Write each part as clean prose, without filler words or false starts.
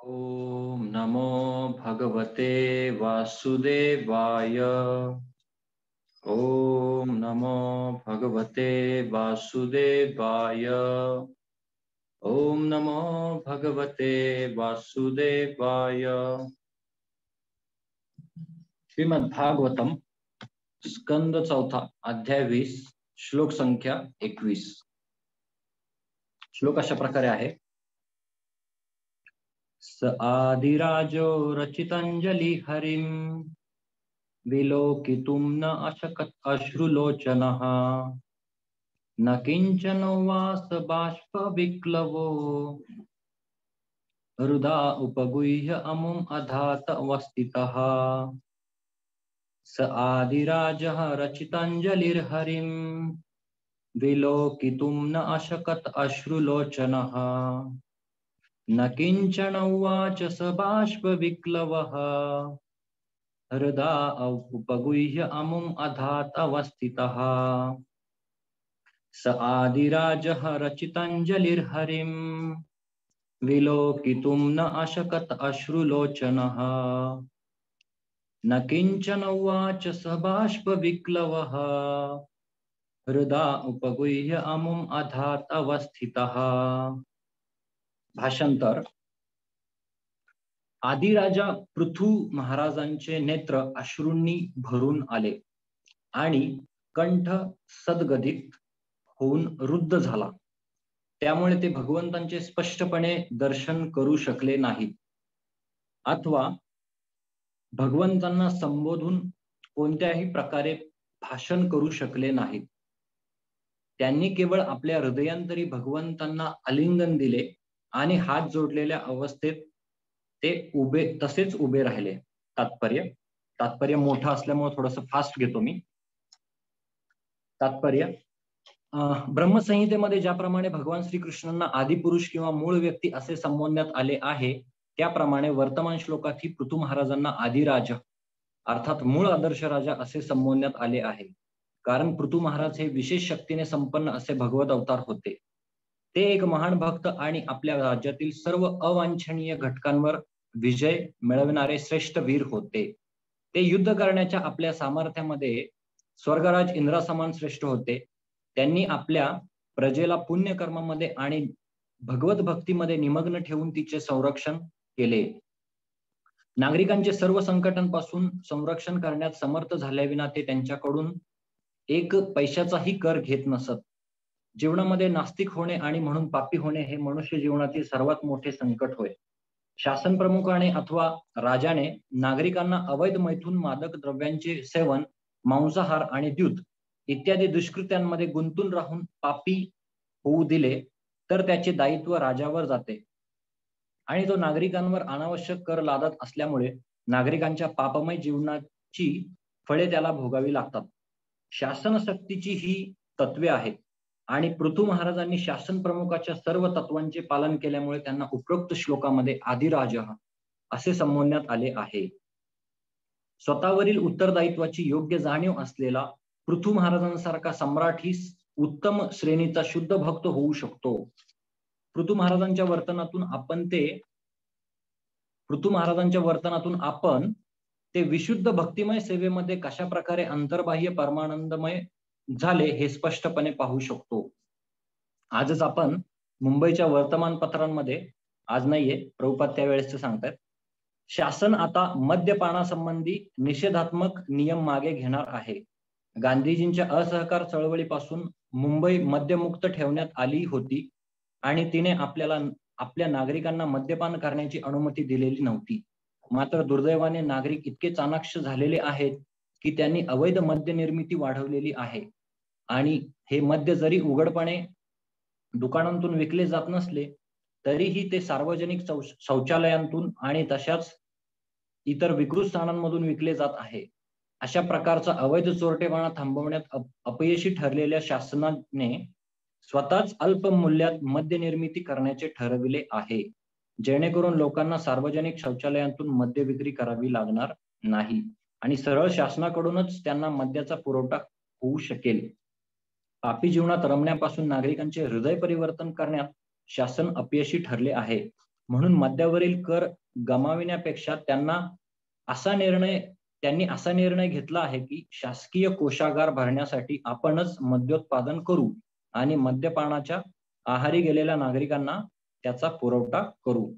ओम नमो भगवते वासुदेवाय। ओम नमो भगवते वासुदेवाय। ओम नमो भगवते वासुदेवाय। श्रीमद् भागवतम स्कंद चौथा अध्याय 20 श्लोक संख्या 21। श्लोक अशा प्रकारे आहे। स आदिराजो रचितांजलि हरिम विलोकितुं न अशकत् अश्रुलोचनः न किंचन वास बाष्पविक्लवो हृदा उपगुह्य अमुम् अधात अवस्थितः। स आदिराजः रचितांजलिर्हरिं विलोकितुं न अशकत् अश्रुलोचनः न किंचन उवाच स बाष्पविक्लवः हृदा उपगुह्य अमुम् अधात अवस्थितः। स आदिराजः रचितांजलिर्हरिं विलोकितुं न अशकत् अश्रुलोचनः न किंचन उवाच स बाष्पविक्लवः हृदा उपगुह्य अमुम् अधात अवस्थितः। भाषांतर। आदिराजा पृथू महाराजांचे नेत्र अश्रूंनी भरून आले आणि कंठ सद्गदित होऊन रुद्ध झाला। त्यामुळे ते भगवंतांचे स्पष्टपणे दर्शन करू शकले नाहीत अथवा भगवंतांना संबोधून कोणत्याही प्रकारे भाषण करू शकले नाहीत। त्यांनी केवळ आपल्या हृदयांतरी भगवंतांना आलिंगन दिले आणि हात जोडलेल्या अवस्थेत ते तसेच उभे राहिले। तात्पर्य मोठं असल्यामुळे थोडंसं फास्ट घेतो मी। तात्पर्य ब्रह्मसंहितेमध्ये ज्याप्रमाणे भगवान श्रीकृष्णांना आदिपुरुष किंवा मूळ व्यक्ती असे संबोधण्यात आले आहे, त्याप्रमाणे वर्तमान श्लोकातही पृथू महाराजांना आदिराज अर्थात मूळ आदर्श राजा असे संबोधण्यात आले आहे। कारण पृथू महाराज हे विशेष शक्तीने संपन्न असे भगवत अवतार होते। ते एक महान भक्त आणि आपल्या राज्यातील सर्व अवांछनीय घटकांवर विजय मिळवणारे श्रेष्ठ वीर होते। ते युद्ध करण्याच्या आपल्या सामर्थ्यामध्ये स्वर्गराज इंद्रासमान श्रेष्ठ होते। त्यांनी आपल्या प्रजेला पुण्यकर्मामध्ये आणि भगवत भक्तीमध्ये निमग्न ठेवून तिचे संरक्षण केले। नागरिकांचे सर्व संकटांपासून संरक्षण करण्यात समर्थ झाल्याविना ते त्यांच्याकडून एक पैशाचाही कर घेत नसत। जीवनामध्ये नास्तिक होणे आणि म्हणून पापी होणे हे मनुष्य जीवनातील सर्वात मोठे संकट होय। शासन प्रमुखाने अथवा राजाने नागरिकांना अवैध मैथून, मादक द्रव्यांचे सेवन, मांसाहार आणि द्यूत इत्यादी दुष्कृत्यांमध्ये गुंतून राहून पापी होऊ दिले तर त्याचे दायित्व राजावर जाते आणि तो नागरिकांवर अनावश्यक कर लादत असल्यामुळे नागरिकांच्या पापमय जीवनाची फळे त्याला भोगावी लागतात। शासन शक्तीची ही तत्वे आहेत आणि पृथू महाराजांनी शासन प्रमुखाच्या सर्व तत्वांचे पालन केल्यामुळे त्यांना उपरोक्त श्लोकामध्ये आदिराज असे संबोधण्यात आले आहे। स्वतःवरील उत्तरदायित्वाची योग्य जाणीव असलेला पृथू महाराजांसारखा सम्राट ही उत्तम श्रेणीचा शुद्ध भक्त होऊ शकतो। पृथू महाराजांच्या वर्तनातून आपण ते विशुद्ध भक्तिमय सेवेमध्ये कशा प्रकारे अंतर्बाह्य परमानंदमय झाले हे स्पष्टपणे पाहू शकतो। आजच आपण मुंबईच्या वर्तमानपत्रांमध्ये, आज नाहीये, प्रभुपाद त्यावेळेसचे सांगतात, शासन आता मद्यपानासंबंधी निषेधात्मक नियम मागे घेणार आहे। गांधीजींच्या असहकार चळवळीपासून मुंबई मद्यमुक्त ठेवण्यात आली होती आणि तिने आपल्या नागरिकांना मद्यपान करण्याची अनुमती दिलेली नव्हती। मात्र दुर्दैवाने नागरिक इतके चाणाक्ष झालेले आहेत की त्यांनी अवैध मद्य निर्मिती वाढवलेली आहे आणि हे मद्य जरी उघडपणे दुकानांतून विकले जात नसले तरीही ते सार्वजनिक शौचालयांतून आणि तशाच इतर विकृत स्थानांमधून विकले जात आहे। अशा प्रकारचा अवैध चोरटेपणा थांबवण्यात अपयशी ठरलेल्या शासनाने स्वतःच अल्प मूल्यात मद्य निर्मिती करण्याचे ठरविले आहे, जेणेकरून लोकांना सार्वजनिक शौचालयांतून मद्य विक्री करावी लागणार नाही आणि सरळ शासनाकडूनच त्यांना मद्याचा पुरवठा होऊ शकेल। पापी जीवनात रमण्यापासून नागरिकांचे हृदय परिवर्तन करण्यात शासन अपयशी ठरले आहे म्हणून मद्यावरील कर गमाविण्यापेक्षा त्यांनी असा निर्णय घेतला आहे की शासकीय कोषागार भरण्यासाठी आपणच मद्योत्पादन करू आणि मद्यपानाच्या आहारी गेलेल्या नागरिकांना त्याचा पुरवठा करू.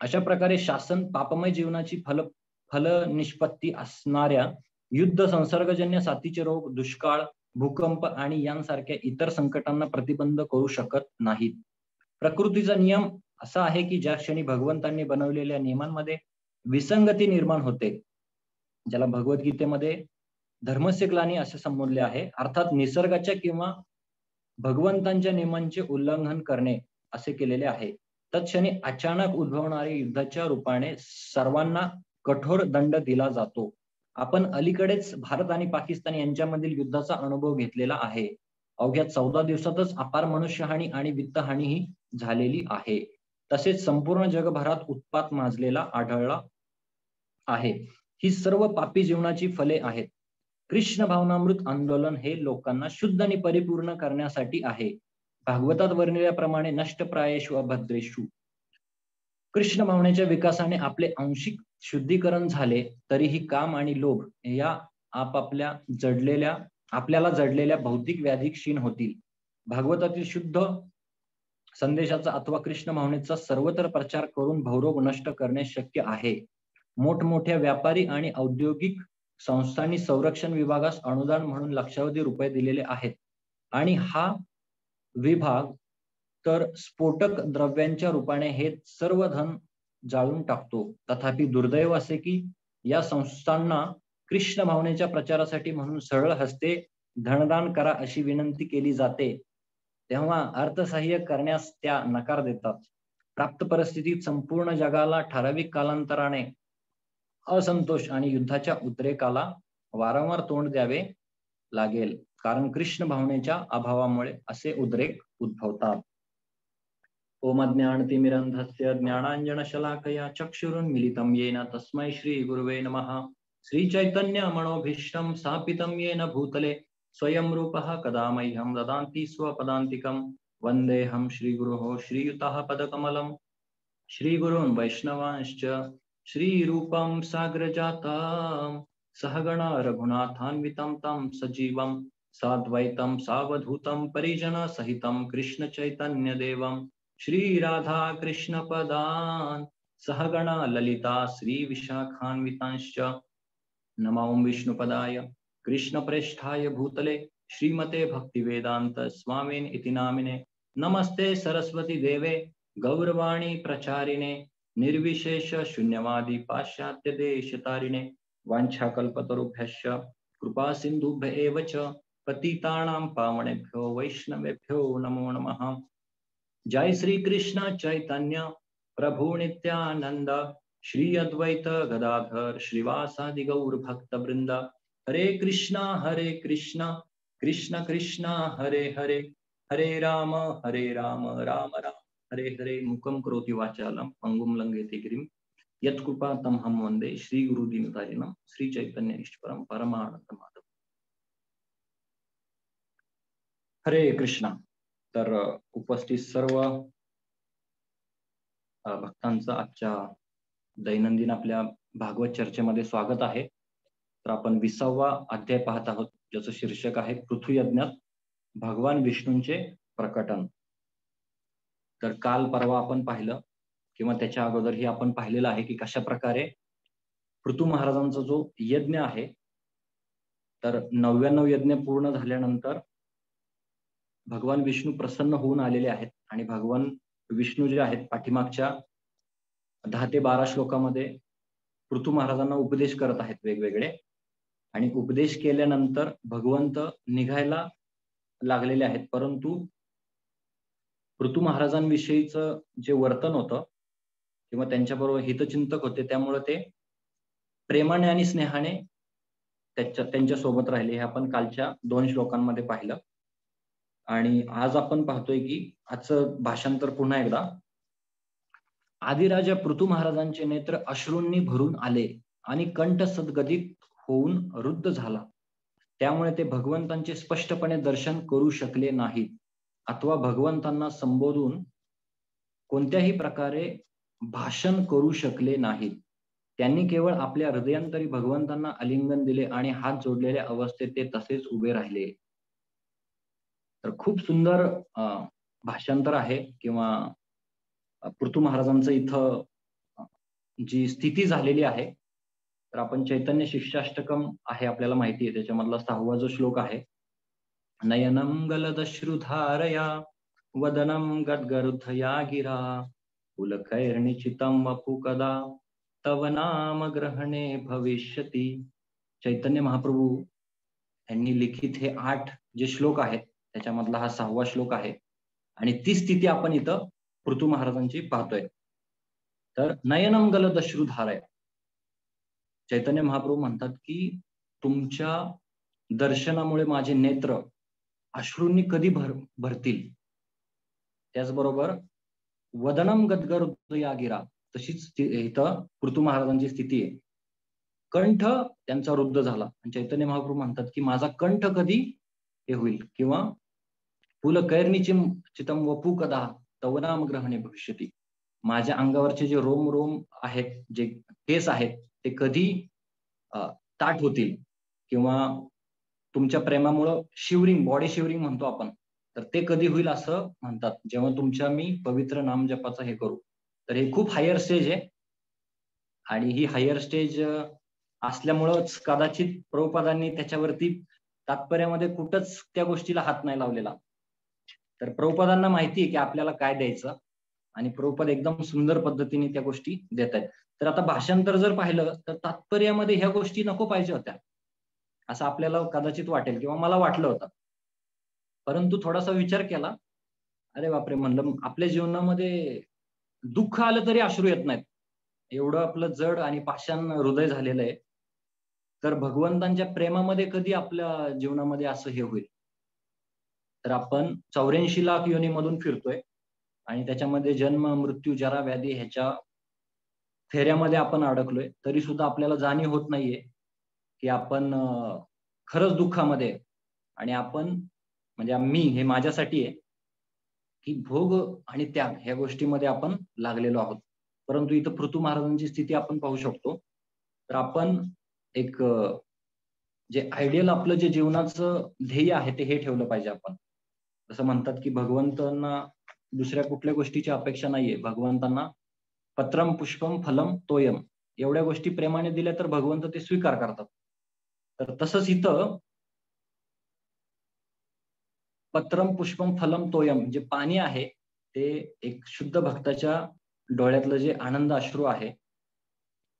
अशा प्रकारे शासन पापमय जीवनाची फलनिष्पत्ती असणाऱ्या युद्ध, संसर्गजन्य साथीचे रोग, दुष्काळ, भूकंप आणि यांसारख्या इतर संकटांना प्रतिबंध करू शकत नाहीत. प्रकृतीचा नियम असा आहे की ज्या क्षणी भगवंतांनी बनवलेल्या नियमांमध्ये विसंगती निर्माण होते, ज्याला भगवद्गीतेमध्ये धर्मस्य ग्लानी असे संबोधले आहे, अर्थात निसर्गाच्या किंवा भगवंतांच्या नियमांचे उल्लंघन करणे असे केलेले आहे, तत्क्षणी अचानक उद्भवणाऱ्या युद्धाच्या रूपाने सर्वांना कठोर दंड दिला जातो. आपण अलीकडेच भारत आणि पाकिस्तान यांच्यामधील युद्धाचा अनुभव घेतलेला आहे. अवघ्या 14 दिवसातच अपार मनुष्यहानी आणि वित्तहानीही झालेली आहे. तसेच संपूर्ण जगभरात उत्पात माजलेला आढळला आहे. ही सर्व पापी जीवनाची फले आहेत. कृष्ण भावनामृत आंदोलन हे लोकांना शुद्ध आणि परिपूर्ण करण्यासाठी आहे. भागवतात वर्णिल्याप्रमाणे नष्टप्रायेषु अभद्रेषु कृष्ण भावनेच्या विकासाने आपले आंशिक शुद्धीकरण झाले तरीही काम आणि लोभ या आपल्याला जडलेल्या भौतिक व्याधी क्षीण होतील. भागवतातील शुद्ध संदेशाचा अथवा कृष्ण भावनेचा सर्वत्र प्रचार करून भवरोग नष्ट करणे शक्य आहे. मोठमोठ्या व्यापारी आणि औद्योगिक संस्थांनी संरक्षण विभागास अनुदान म्हणून लक्षावधी रुपये दिलेले आहेत आणि हा विभाग तर स्फोटक द्रव्यांच्या रूपाने हे सर्व धन जाळून टाकतो. तथापि दुर्दैव असे की या संस्थांना कृष्ण भावनेच्या प्रचारासाठी म्हणून सरळ हस्ते धनदान करा अशी विनंती केली जाते, तेव्हा अर्थसहाय्य करण्यास त्या नकार देतात. प्राप्त परिस्थितीत संपूर्ण जगाला ठराविक कालांतराने असंतोष आणि युद्धाच्या उद्रेकाला वारंवार तोंड द्यावे लागेल, कारण कृष्ण भावनेच्या अभावामुळे असे उद्रेक उद्भवतात. ओम अज्ञानतिमिरन्धस्य ज्ञानाञ्जनशलाकया चक्षुरुन्मीलितं येन तस्मै श्री गुरुवे नमः. श्री चैतन्य मनोभीष्टं स्थापितं येन भूतले स्वयं रूपः कदा मह्यं ददाति स्वपदान्तिकं. वन्देऽहं श्रीगुरोः श्रीयुतः पदकमलं श्रीगुरून् वैष्णवांश्च श्रीरूपं साग्रजातं सहगण रघुनाथान्वितं तं सजीवं साद्वैतं सावधूतं परिजनसहितं कृष्ण चैतन्य देवं श्री राधा कृष्ण पदान् सहगण ललिता श्री विशाखान्वितांश्च. नमो विष्णुपदाय कृष्णप्रेष्ठाय भूतले श्रीमते भक्तिवेदांत स्वामिन् इति नामिने. नमस्ते सरस्वती देवे गौरवाणी प्रचारिणे निर्विशेष शून्यवादी पाश्चात्य देशतारिणे. वाञ्छाकल्पतरुभ्यश्च कृपा सिन्धुभ्य एव च पतितानां पावनेभ्यो वैष्णवेभ्यो नमो नमः. जय श्री कृष्ण चैतन्य प्रभु नित्यानंद श्री अद्वैत गदाधर श्रीवासादि गौर भक्त वृंद. हरे कृष्णा कृष्ण कृष्णा हरे हरे, हरे राम राम राम हरे हरे. मुखं करोति वाचालं पंगुं लंघयते गिरिं यत्कृपातमहं वन्दे श्री गुरुदीनतारिणं श्री चैतन्य ईश्वरं परमानंद माधव. हरे कृष्णा. तर उपस्थित सर्व भक्तांचं आजच्या दैनंदिन आपल्या भागवत चर्चेमध्ये स्वागत आहे. तर आपण 20वा अध्याय पाहत आहोत, ज्याचं शीर्षक आहे पृथुयज्ञात भगवान विष्णूंचे प्रकटन. तर काल परवा आपण पाहिलं किंवा त्याच्या अगोदरही आपण पाहिलेलं आहे की कशा प्रकारे पृथु महाराजांचा जो यज्ञ आहे, तर 99 यज्ञ पूर्ण झाल्यानंतर भगवान विष्णू प्रसन्न होऊन आलेले आहेत आणि भगवान विष्णू जे आहेत पाठीमागच्या 10 ते 12 श्लोकामध्ये पृथु महाराजांना उपदेश करत आहेत वेगवेगळे. आणि उपदेश केल्यानंतर भगवंत निघायला लागलेले आहेत, परंतु पृथु महाराजांविषयीचं जे वर्तन होतं किंवा त्यांच्याबरोबर हितचिंतक होते, त्यामुळे ते प्रेमाने आणि स्नेहाने त्यांच्या सोबत राहिले. हे आपण कालच्या 2 श्लोकांमध्ये पाहिलं. आणि आज आपण पाहतोय की आजचं भाषांतर पुन्हा एकदा. आदिराजा पृथु महाराजांचे नेत्र अश्रूंनी भरून आले आणि कंठ सद्गदित होऊन रुद्ध झाला. त्यामुळे ते भगवंतांचे स्पष्टपणे दर्शन करू शकले नाहीत अथवा भगवंतांना संबोधून कोणत्याही प्रकारे भाषण करू शकले नाहीत. त्यांनी केवळ आपल्या हृदयांतरी भगवंतांना आलिंगन दिले आणि हात जोडलेल्या अवस्थेत ते तसेच उभे राहिले. तर खूप सुंदर भाषांतर आहे किंवा पृथू महाराजांचं इथं जी स्थिती झालेली आहे. तर आपण चैतन्य शिष्याष्टकम आहे, आपल्याला माहिती आहे, त्याच्यामधला 6वा जो श्लोक आहे, नयनं गलदश्रुधारया वदनं गद्गरुद्धया गिरा पुलकैर्निचितं वपु कदा तव नाम ग्रहणे भविष्यती. चैतन्य महाप्रभू यांनी लिखित हे 8 जे श्लोक आहेत त्याच्यामधला हा 6वा श्लोक आहे आणि ती स्थिती आपण इथं पृथू महाराजांची पाहतोय. तर नयनं गलदश्रुधारया, चैतन्य महाप्रभू म्हणतात की तुमच्या दर्शनामुळे माझे नेत्र अश्रूंनी कधी भरतील. त्याचबरोबर वदनम गद्गरुद्धया गिरा, तशीच इथं पृथू महाराजांची स्थिती आहे. कंठ त्यांचा रुद्ध झाला आणि चैतन्य महाप्रभू म्हणतात की माझा कंठ कधी हे होईल, किंवा पुलकैर्निचिम चितम वपू कदा तव नाम ग्रहणे भविष्यती, माझ्या अंगावरचे जे रोम रोम आहेत, जे केस आहेत, ते कधी ताठ होतील, किंवा तुमच्या प्रेमामुळं शिवरिंग, बॉडी शिवरिंग म्हणतो आपण, तर ते कधी होईल असं म्हणतात, जेव्हा तुमच्या मी पवित्र नाम जपाचं हे करू. तर हे खूप हायर स्टेज आहे आणि ही हायर स्टेज असल्यामुळंच कदाचित प्रभुपादांनी त्याच्यावरती तात्पर्यामध्ये कुठंच त्या गोष्टीला हात नाही लावलेला. तर प्रभुपादांना माहिती आहे की आपल्याला काय द्यायचं आणि प्रभुपाद एकदम सुंदर पद्धतीने त्या गोष्टी देत आहेत. तर आता भाषांतर जर पाहिलं तर तात्पर्यामध्ये ह्या गोष्टी नको पाहिजे होत्या असं आपल्याला कदाचित वाटेल, किंवा मला वाटलं होतं. परंतु थोडासा विचार केला, अरे बापरे, म्हणलं आपल्या जीवनामध्ये दुःख आलं तरी अश्रू येत नाहीत, एवढं आपलं जड आणि पाषाण हृदय झालेलं आहे. तर भगवंतांच्या प्रेमामध्ये कधी आपल्या जीवनामध्ये असं हे होईल. तर आपण 84 लाख योनीमधून फिरतोय आणि त्याच्यामध्ये जन्म, मृत्यू, जरा, व्याधी ह्याच्या फेऱ्यामध्ये आपण अडकलोय, तरी सुद्धा आपल्याला जाणीव होत नाहीये की आपण खरंच दुःखामध्ये आहे. आणि आपण म्हणजे मी हे माझ्यासाठी आहे की भोग आणि त्याग ह्या गोष्टीमध्ये आपण लागलेलो आहोत. परंतु इथं पृथू महाराजांची स्थिती आपण पाहू शकतो. तर आपण एक जे आयडियल आपलं जे जीवनाचं ध्येय आहे ते हे ठेवलं पाहिजे आपण. जसं म्हणतात की भगवंतांना दुसऱ्या कुठल्या गोष्टीची अपेक्षा नाहीये. भगवंतांना पत्रम पुष्पम फलम तोयम, एवढ्या गोष्टी प्रेमाने दिल्या तर भगवंत ते स्वीकार करतात. तर तसंच इथं पत्रम पुष्पम फलम तोयम, जे पाणी आहे ते एक शुद्ध भक्ताच्या डोळ्यातलं जे आनंद अश्रू आहे,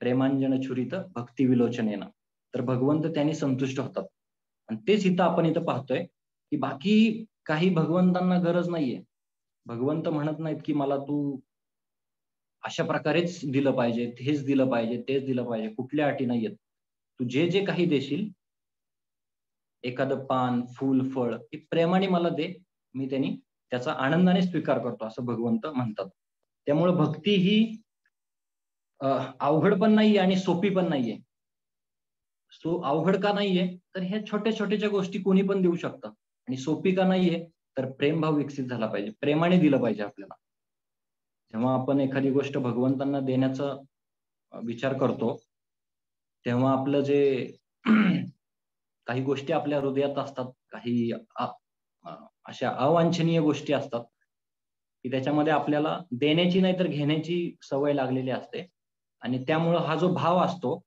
प्रेमांजन छुरित भक्ती विलोचनेनं, तर भगवंत त्यांनी संतुष्ट होतात. आणि तेच इथं आपण इथं पाहतोय की बाकी काही भगवंतांना गरज नाहीये. भगवंत म्हणत नाहीत की मला तू अशा प्रकारेच दिलं पाहिजे, हेच दिलं पाहिजे, तेच दिलं पाहिजे, कुठल्या अटी नाहीयेत. तू जे जे काही देशील, एखादं पान, फूल, फळ, हे प्रेमाने मला दे, मी त्यांनी त्याचा आनंदाने स्वीकार करतो, असं भगवंत म्हणतात. त्यामुळे भक्ती ही अवघड पण नाहीये आणि सोपी पण नाहीये. अवघड का नाहीये, तर ह्या छोट्या छोट्याच्या गोष्टी कोणी पण देऊ शकतं. आणि सोपी का नाहीये, तर प्रेमभाव विकसित झाला पाहिजे, प्रेमाने दिलं पाहिजे आपल्याला. जेव्हा आपण एखादी गोष्ट भगवंतांना देण्याचा विचार करतो, तेव्हा आपलं जे काही गोष्टी आपल्या हृदयात असतात, काही अशा अवांछनीय गोष्टी असतात, की त्याच्यामध्ये आपल्याला देण्याची नाही तर घेण्याची सवय लागलेली असते. आणि त्यामुळं हा जो भाव असतो,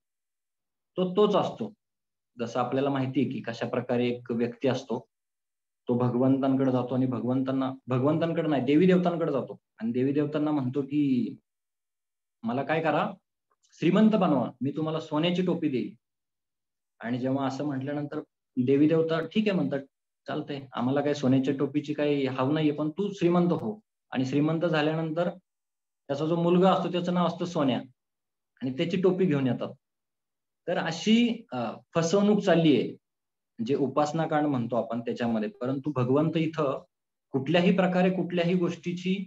तो तोच असतो. जसं आपल्याला माहिती आहे की कशा प्रकारे एक व्यक्ती असतो, तो भगवंतांकडे जातो आणि भगवंतांकडे नाही, देवी देवतांकडे जातो आणि देवी देवतांना म्हणतो की मला काय करा, श्रीमंत बनवा, मी तुम्हाला सोन्याची टोपी देईल. आणि जेव्हा असं म्हटल्यानंतर देवी देवता ठीक आहे म्हणतात, चालतंय, आम्हाला काही सोन्याच्या टोपीची काही हाव नाहीये, पण तू श्रीमंत हो. आणि श्रीमंत झाल्यानंतर त्याचा जो मुलगा असतो त्याचं नाव असतं सोन्या आणि त्याची टोपी घेऊन येतात. तर अशी फसवणूक चालली आहे, जे उपासना कांड म्हणतो आपण त्याच्यामध्ये. परंतु भगवंत इथं कुठल्याही प्रकारे कुठल्याही गोष्टीची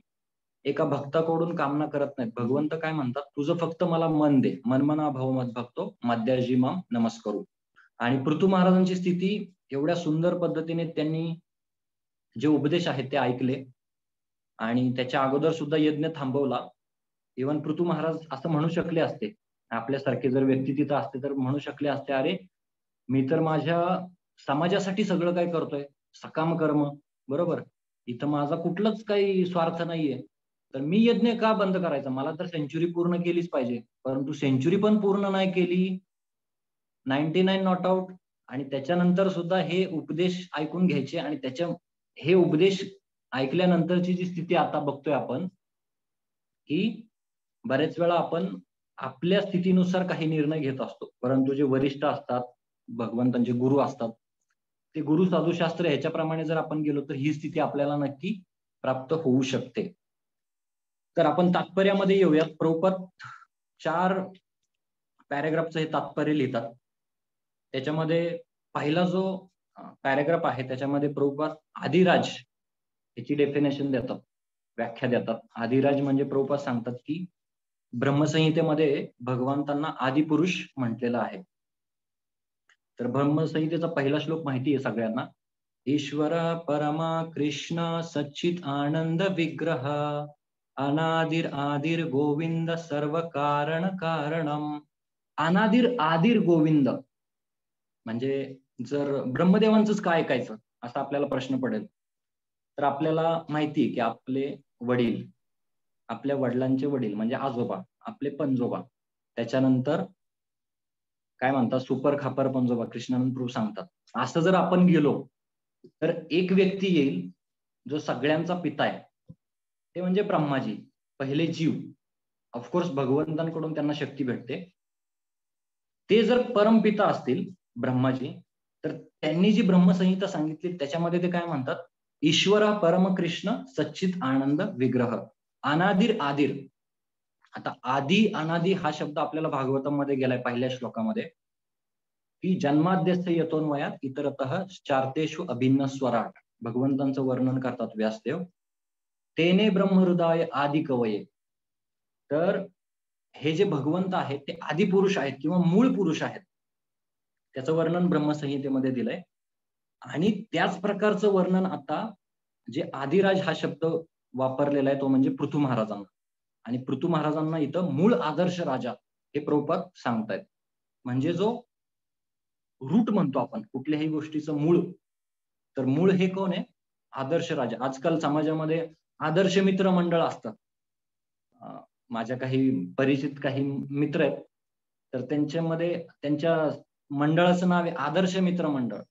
एका भक्ताकडून कामना करत नाहीत. भगवंत काय म्हणतात, तुझं फक्त मला मन दे, मनमना भाव मत भक्तो मद्याजी माम नमस्करू. आणि पृथू महाराजांची स्थिती एवढ्या सुंदर पद्धतीने त्यांनी जे उपदेश आहेत ते ऐकले आणि त्याच्या अगोदर सुद्धा यज्ञ थांबवला इव्हन पृथू महाराज असं म्हणू शकले असते, आपल्यासारखे जर व्यक्ती तिथं असते तर म्हणू शकले असते, अरे मी तर माझ्या समाजासाठी सगळं काही करतोय, सकाम कर्म, बरोबर. इथं माझा कुठलाच काही स्वार्थ नाहीये. तर मी यज्ञ का बंद करायचा? मला तर सेंच्युरी पूर्ण केलीच पाहिजे. परंतु सेंच्युरी पण पूर्ण नाही केली, 99 नॉट आउट, आणि त्याच्यानंतर सुद्धा हे उपदेश ऐकून घ्यायचे, आणि हे उपदेश ऐकल्यानंतरची जी स्थिती आता बघतोय आपण, की बऱ्याच वेळा आपण आपल्या स्थितीनुसार काही निर्णय घेत असतो. परंतु जे वरिष्ठ असतात, भगवंतांचे गुरु असतात, ते गुरु साधुशास्त्र ह्याच्याप्रमाणे जर आपण गेलो तर ही स्थिती आपल्याला नक्की प्राप्त होऊ शकते. तर आपण तात्पर्यामध्ये येऊयात. प्रभुपाद 4 पॅराग्राफचं हे तात्पर्य लिहितात. त्याच्यामध्ये पहिला जो पॅराग्राफ आहे त्याच्यामध्ये प्रभुपाद आदिराज याची डेफिनेशन देतात, व्याख्या देतात. आदिराज म्हणजे प्रभुपाद सांगतात की ब्रह्मसंहितेमध्ये भगवंतांना आदिपुरुष म्हटलेलं आहे. तर ब्रह्मसंहितेचा पहिला श्लोक माहिती आहे सगळ्यांना. ईश्वर परमा कृष्ण सच्चित आनंद विग्रह अनादिर आदिर गोविंद सर्व कारण कारणम. अनादिर आदिर गोविंद म्हणजे जर ब्रह्मदेवांचंच काय ऐकायचं असा आपल्याला प्रश्न पडेल. तर आपल्याला माहिती आहे की आपले वडील, आपल्या वडिलांचे वडील म्हणजे आजोबा, आपले पणजोबा, त्याच्यानंतर काय म्हणतात सुपर खापर पणजोबा, कृष्णानंद प्रभू सांगतात. असं जर आपण गेलो तर एक व्यक्ती येईल जो सगळ्यांचा पिता आहे, ते म्हणजे ब्रह्माजी, पहिले जीव. ऑफकोर्स भगवंतांकडून त्यांना शक्ती भेटते. ते जर परमपिता असतील ब्रह्माजी, तर त्यांनी जी ब्रह्मसंहिता सांगितली त्याच्यामध्ये ते काय म्हणतात, ईश्वरा परम कृष्ण सच्चित आनंद विग्रह अनादिर आदिर. आता आदी अनादी हा शब्द आपल्याला भागवतामध्ये गेलाय पहिल्या श्लोकामध्ये, की जन्माद्यस्य यतोन्वयात इतरतः चार्तेषु अभिन्न स्वराट. भगवंतांचं वर्णन करतात व्यासदेव. तेने ब्रह्महृदय आदी कवये. तर हे जे भगवंत आहेत ते आदिपुरुष आहेत किंवा मूळ पुरुष आहेत. त्याचं वर्णन ब्रह्मसंहितेमध्ये दिलंय. आणि त्याच प्रकारचं वर्णन आता जे आदिराज हा शब्द वापरलेला आहे तो म्हणजे पृथू महाराजांना. आणि पृथू महाराजांना इथं मूळ आदर्श राजा हे प्रभुपाद सांगतायत. म्हणजे जो रूट म्हणतो आपण कुठल्याही गोष्टीचं मूळ, तर मूळ हे कोण आहे? आदर्श राजा. आजकाल समाजामध्ये आदर्श मित्र मंडळ असतात. माझ्या काही परिचित काही मित्र आहेत, तर त्यांच्यामध्ये त्यांच्या मंडळाचं नाव आहे आदर्श मित्र मंडळ.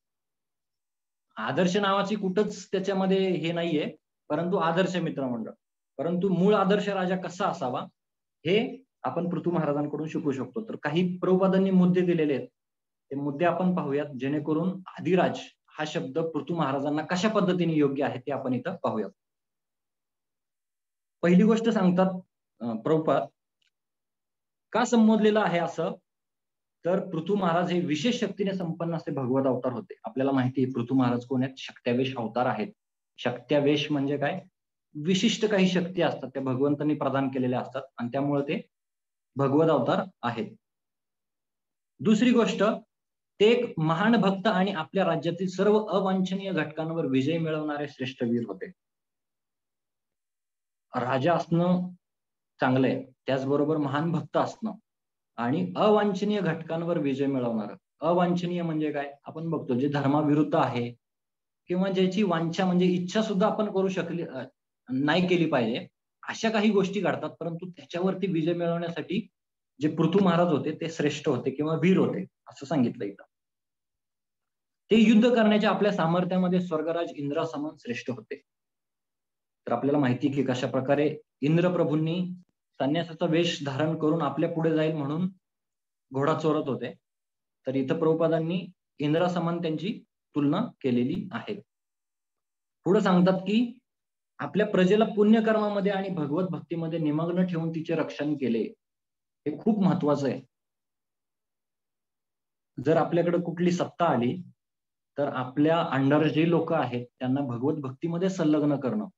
आदर्श नावाची कुठंच त्याच्यामध्ये हे नाहीये, परंतु आदर्श मित्र मंडळ. परंतु मूळ आदर्श राजा कसा असावा हे आपण पृथू महाराजांकडून शिकू शकतो. तर काही प्रभुपादांनी मुद्दे दिलेले आहेत, ते मुद्दे आपण पाहूयात, जेणेकरून आदिराज हा शब्द पृथू महाराजांना कशा पद्धतीने योग्य आहे ते आपण इथं पाहूयात. पहिली गोष्ट सांगतात प्रभुपाद, का संबोधलेलं आहे असं, तर पृथू महाराज हे विशेष शक्तीने संपन्न असे भगवत अवतार होते. आपल्याला माहिती आहे पृथू महाराज कोण आहेत? शक्त्यावेश अवतार आहेत. शक्त्यावेश म्हणजे काय? विशिष्ट काही शक्ती असतात त्या भगवंतांनी प्रदान केलेल्या असतात आणि त्यामुळे ते भगवत अवतार आहेत. दुसरी गोष्ट, ते एक महान भक्त आणि आपल्या राज्यातील सर्व अवांछनीय घटकांवर विजय मिळवणारे श्रेष्ठ वीर होते. राजा असणं चांगलं आहे, त्याचबरोबर महान भक्त असणं आणि अवांछनीय घटकांवर विजय मिळवणार. अवांछनीय म्हणजे काय? आपण बघतो जे धर्माविरुद्ध आहे किंवा ज्याची वांछा म्हणजे इच्छा सुद्धा आपण करू शकली नाही केली पाहिजे, अशा काही गोष्टी घडतात. परंतु त्याच्यावरती विजय मिळवण्यासाठी जे पृथू महाराज होते ते श्रेष्ठ होते किंवा वीर होते असं सांगितलं इथं. ते युद्ध करण्याच्या आपल्या सामर्थ्यामध्ये स्वर्गराज इंद्रासमान श्रेष्ठ होते. तर आपल्याला माहिती की कशा प्रकारे इंद्रप्रभूंनी संन्यासाचा वेश धारण करून आपल्या पुढे जाईल म्हणून घोडा चोरत होते. तर इथं प्रभुपादांनी इंद्रासमान त्यांची तुलना केलेली आहे. पुढे सांगतात की आपल्या प्रजेला पुण्यकर्मामध्ये आणि भगवत भक्तीमध्ये निमग्न ठेवून तिचे रक्षण केले, हे खूप महत्वाचं आहे. जर आपल्याकडे कुठली सत्ता आली तर आपल्या अंडर जे लोक आहेत त्यांना भगवत भक्तीमध्ये संलग्न करणं,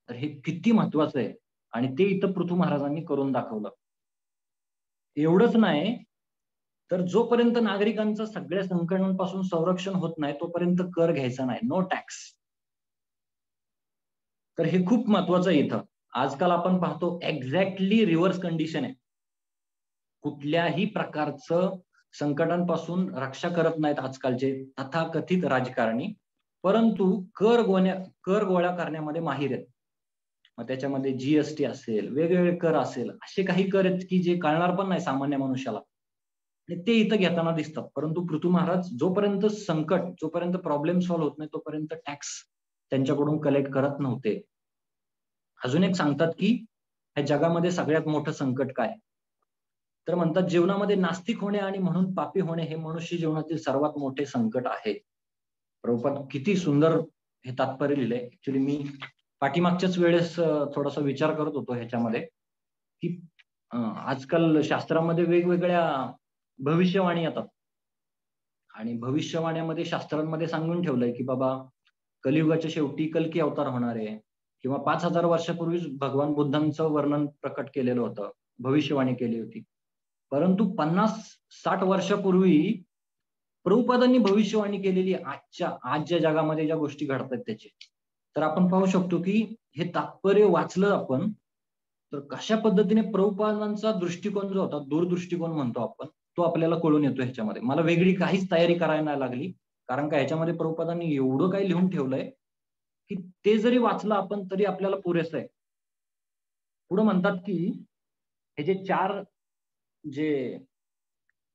तर हे किती महत्वाचं आहे आणि ते इथं पृथू महाराजांनी करून दाखवलं. एवढंच नाही, तर जोपर्यंत नागरिकांचं सगळ्या संकटांपासून संरक्षण होत नाही तोपर्यंत कर घ्यायचा नाही, नो टॅक्स. तर हे खूप महत्वाचं आहे इथं. आजकाल आपण पाहतो एक्झॅक्टली रिव्हर्स कंडिशन आहे. कुठल्याही प्रकारचं संकटांपासून रक्षा करत नाहीत आजकालचे तथाकथित राजकारणी, परंतु कर गोळा करण्यामध्ये माहिर आहेत. मग त्याच्यामध्ये जीएसटी असेल, वेगवेगळे कर असेल, असे काही कर आहेत की जे कळणार पण नाही सामान्य मनुष्याला आणि ते इथं घेताना दिसतात. परंतु पृथ्वी महाराज जोपर्यंत प्रॉब्लेम सॉल्व्ह होत नाही तोपर्यंत टॅक्स त्यांच्याकडून कलेक्ट करत नव्हते. अजून एक सांगतात की ह्या जगामध्ये सगळ्यात मोठं संकट काय? तर म्हणतात जीवनामध्ये नास्तिक होणे आणि म्हणून पापी होणे हे मनुष्य जीवनातील सर्वात मोठे संकट आहे. प्रभुपाद किती सुंदर हे तात्पर्य लिहिलंय. ऍक्च्युली मी पाठीमागच्याच वेळेस थोडासा विचार करत होतो ह्याच्यामध्ये की आजकाल शास्त्रामध्ये वेगवेगळ्या भविष्यवाणी येतात आणि भविष्यवाण्यामध्ये शास्त्रांमध्ये सांगून ठेवलंय की बाबा कलियुगाच्या शेवटी कल्की अवतार होणार आहे किंवा 5,000 वर्षापूर्वीच भगवान बुद्धांचं वर्णन प्रकट केलेलं होतं, भविष्यवाणी केली होती. परंतु 50-60 वर्षापूर्वी प्रभुपादांनी भविष्यवाणी केलेली आज ज्या जगामध्ये ज्या गोष्टी घडतात त्याची, तर आपण पाहू शकतो की हे तात्पर्य वाचलं आपण तर कशा पद्धतीने प्रभुपादांचा दृष्टिकोन जो होता, दूरदृष्टिकोन म्हणतो आपण, तो आपल्याला कळून येतो ह्याच्यामध्ये. मला वेगळी काहीच तयारी करायला नाही लागली, कारण का ह्याच्यामध्ये प्रभुपादांनी एवढं काही लिहून ठेवलंय की ते जरी वाचलं आपण तरी आपल्याला पुरेसं आहे. पुढे म्हणतात की हे जे 4 जे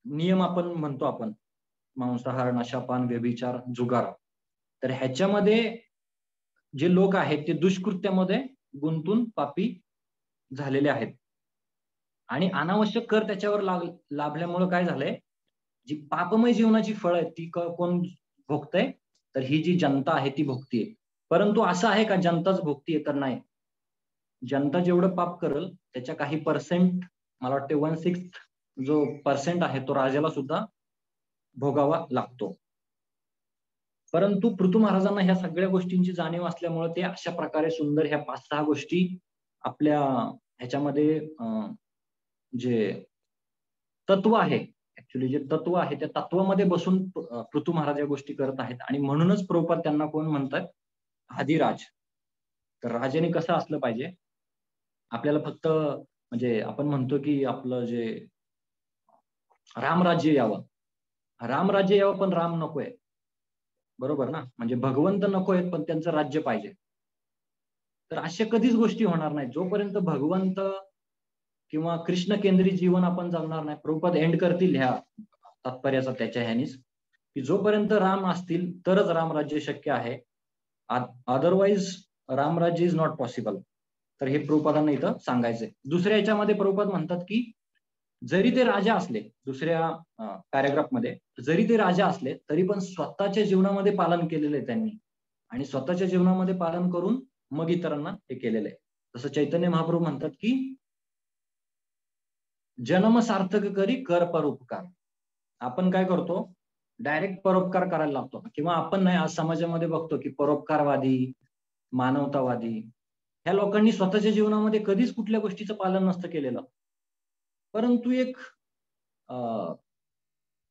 नियम आपण म्हणतो आपण, मांसाहार, नशापान, व्यभिचार, जुगार, तर ह्याच्यामध्ये जे लोक आहेत ते दुष्कृत्यामध्ये गुंतून पापी झालेले आहेत आणि अनावश्यक कर त्याच्यावर लाभल्यामुळे काय झालंय, जी पापमय जीवनाची फळं आहेत ती कोण भोगतंय, तर ही जी जनता आहे ती भोगतीये. परंतु असं आहे का जनताच भोगतीये? तर नाही. जनता जेवढं पाप करेल त्याच्या काही पर्सेंट, मला वाटते 1/6 जो पर्सेंट आहे तो राजाला सुद्धा भोगावा लागतो. परंतु पृथू महाराजांना ह्या सगळ्या गोष्टींची जाणीव असल्यामुळे ते अशा प्रकारे सुंदर ह्या 5-6 गोष्टी आपल्या ह्याच्यामध्ये जे तत्व आहे, ऍक्च्युली जे तत्व आहे त्या तत्वामध्ये बसून पृथू महाराज या गोष्टी करत आहेत आणि म्हणूनच प्रभुपाद त्यांना कोण म्हणतात? आदिराज. तर राजाने कसं असलं पाहिजे? आपल्याला फक्त म्हणजे आपण म्हणतो की आपलं जे रामराज्य यावं. रामराज्य यावं पण राम नकोय. बरोबर ना? म्हणजे भगवंत नकोय पण त्यांचं राज्य पाहिजे. तर अशा कधीच गोष्टी होणार नाहीत. जोपर्यंत भगवंत किंवा कृष्ण केंद्रित जीवन आपण जगणार नाही. प्रभुपाद एंड करतील ह्या तात्पर्याचा त्याच्या ह्यानीच, की जोपर्यंत राम असतील तरच रामराज्य शक्य आहे. Otherwise Ramrajya is not possible. तर हे प्रभुपादांना इथं सांगायचंय. दुसऱ्या याच्यामध्ये प्रभुपाद म्हणतात की जरी ते राजा असले, दुसऱ्या पॅराग्राफमध्ये जरी ते राजा असले तरी पण स्वतःच्या जीवनामध्ये पालन केलेलं आहे त्यांनी आणि स्वतःच्या जीवनामध्ये पालन करून मग इतरांना हे केलेलं आहे. जसं चैतन्य महाप्रभू म्हणतात की जन्म सार्थक करी कर परोपकार. आपण काय करतो? डायरेक्ट परोपकार करायला लागतो किंवा आपण नाही, आज समाजामध्ये बघतो की परोपकारवादी, मानवतावादी ह्या लोकांनी स्वतःच्या जीवनामध्ये कधीच कुठल्या गोष्टीचं पालन नसतं केलेलं. परंतु एक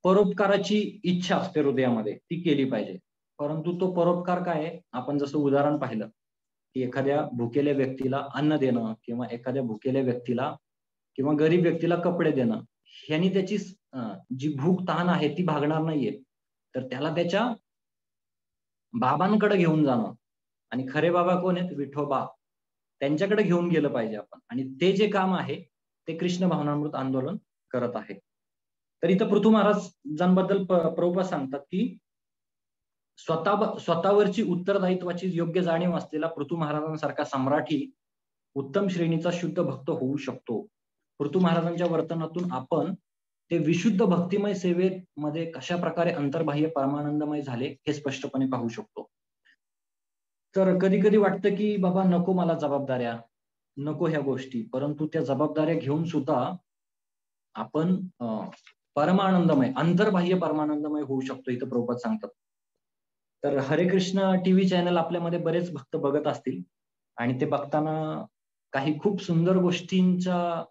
परोपकाराची इच्छा असते हृदयामध्ये, ती केली पाहिजे. परंतु तो परोपकार काय आहे? आपण जसं उदाहरण पाहिलं की एखाद्या भुकेल्या व्यक्तीला अन्न देणं किंवा एखाद्या भुकेल्या व्यक्तीला किंवा गरीब व्यक्तीला कपडे देणं, ह्यानी त्याची जी भूक तहान आहे ती भागणार नाहीये. तर त्याला त्याच्या बाबांकडे घेऊन जाणं आणि खरे बाबा कोण आहेत? विठोबा. त्यांच्याकडे घेऊन गेलं पाहिजे आपण आणि ते जे काम आहे ते कृष्ण भावनामृत आंदोलन करत आहे. तर इथं पृथू महाराजांबद्दल प्रभुपाद सांगतात की स्वतःवरची उत्तरदायित्वाची योग्य जाणीव असलेला पृथू महाराजांसारखा सम्राटही उत्तम श्रेणीचा शुद्ध भक्त होऊ शकतो. पृथू महाराजांच्या वर्तनातून आपण ते विशुद्ध भक्तिमय सेवेमध्ये कशा प्रकारे अंतर्बाह्य परमानंदमय झाले हे स्पष्टपणे पाहू शकतो. तर कधी कधी वाटतं की बाबा नको मला जबाबदाऱ्या, नको ह्या गोष्टी, परंतु त्या जबाबदाऱ्या घेऊन सुद्धा आपण परमानंदमय, अंतर्बाह्य परमानंदमय होऊ शकतो, इथं प्रभुपाद सांगतात. तर हरे कृष्ण टीव्ही चॅनल आपल्यामध्ये बरेच भक्त बघत असतील आणि ते बघताना काही खूप सुंदर गोष्टींचा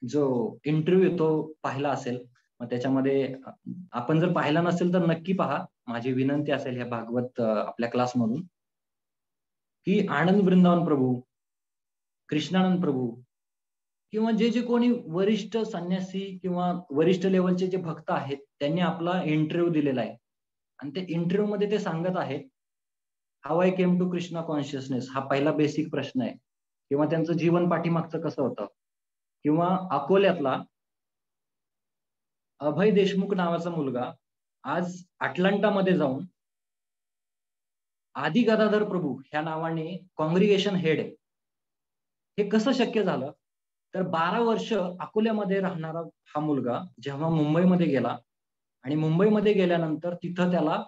जो इंटरव्ह्यू तो पाहिला असेल. मग त्याच्यामध्ये आपण जर पाहिला नसेल तर नक्की पहा. माझी विनंती असेल ह्या भागवत आपल्या क्लासमधून की आनंद वृंदावन प्रभू, कृष्णानंद प्रभू किंवा जे जे कोणी वरिष्ठ संन्यासी किंवा वरिष्ठ लेवलचे जे भक्त आहेत, त्यांनी आपला इंटरव्ह्यू दिलेला आहे. आणि ते इंटरव्ह्यू मध्ये ते सांगत आहेत, how I came to Krishna consciousness, हा पहिला बेसिक प्रश्न आहे. किंवा त्यांचं जीवन पाठीमागचं कसं होतं. किंवा अकोल्यातला अभय देशमुख नावाचा मुलगा आज अटलांटामध्ये जाऊन आदी गदाधर प्रभू ह्या नावाने कॉंग्रिगेशन हेड आहे. हे कसं शक्य झालं? तर 12 वर्ष अकोल्यामध्ये राहणारा हा मुलगा जेव्हा मुंबईमध्ये गेला आणि मुंबईमध्ये गेल्यानंतर तिथं त्याला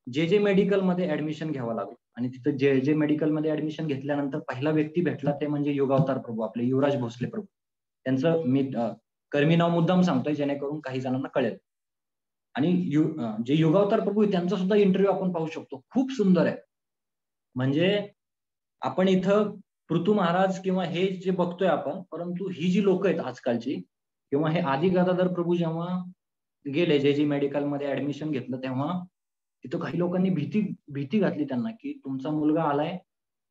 जे मेडिकलमध्ये ऍडमिशन घ्यावं लागलं. आणि तिथं जे मेडिकलमध्ये ऍडमिशन घेतल्यानंतर पहिला व्यक्ती भेटला ते म्हणजे युगावतार प्रभू, आपले युवराज भोसले प्रभू. त्यांचं मी कर्मी नाव मुद्दाम सांगतोय जेणेकरून काही जणांना कळेल. आणि जे युगावतार प्रभू आहे त्यांचा सुद्धा इंटरव्ह्यू आपण पाहू शकतो. खूप सुंदर आहे. म्हणजे आपण इथं पृथू महाराज किंवा हे जे बघतोय आपण, परंतु ही जी लोक आहेत आजकालची किंवा हे आदी गदाधर प्रभू जेव्हा गेले जे मेडिकलमध्ये ऍडमिशन घेतलं, तेव्हा तिथं काही लोकांनी भीती घातली त्यांना, की तुमचा मुलगा आलाय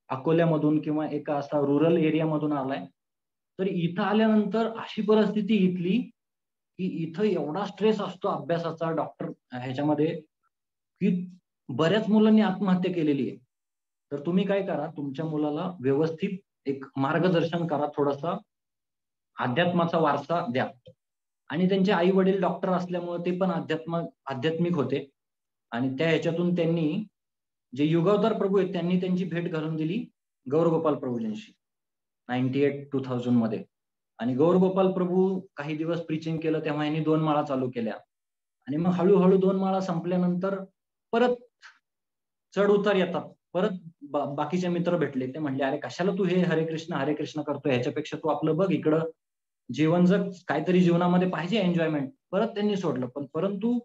अकोल्यामधून किंवा एका असा रुरल एरियामधून आलाय, तर इथं आल्यानंतर अशी परिस्थिती इथली, की इथं एवढा स्ट्रेस असतो अभ्यासाचा डॉक्टर ह्याच्यामध्ये, की बऱ्याच मुलांनी आत्महत्या केलेली आहे. तर तुम्ही काय करा, तुमच्या मुलाला व्यवस्थित एक मार्गदर्शन करा, थोडासा अध्यात्माचा वारसा द्या. आणि त्यांचे आई वडील डॉक्टर असल्यामुळे ते पण आध्यात्मिक होते. आणि त्या ह्याच्यातून त्यांनी जे युगावतार प्रभू आहेत त्यांनी त्यांची भेट घालून दिली गौरगोपाल प्रभूजींशी 98-2000 मध्ये. आणि गौरगोपाल प्रभू काही दिवस प्रीचिंग केलं, तेव्हा यांनी 2 माळा चालू केल्या. आणि मग हळूहळू 2 माळा संपल्यानंतर परत चढ उतार येतात. परत बाकीचे मित्र भेटले. ते म्हणले, "अरे कशाला तू हे हरे कृष्ण करतोय? ह्याच्यापेक्षा तू आपलं बघ इकडं जीवन जग, काहीतरी जीवनामध्ये पाहिजे एन्जॉयमेंट." परत त्यांनी सोडलं. परंतु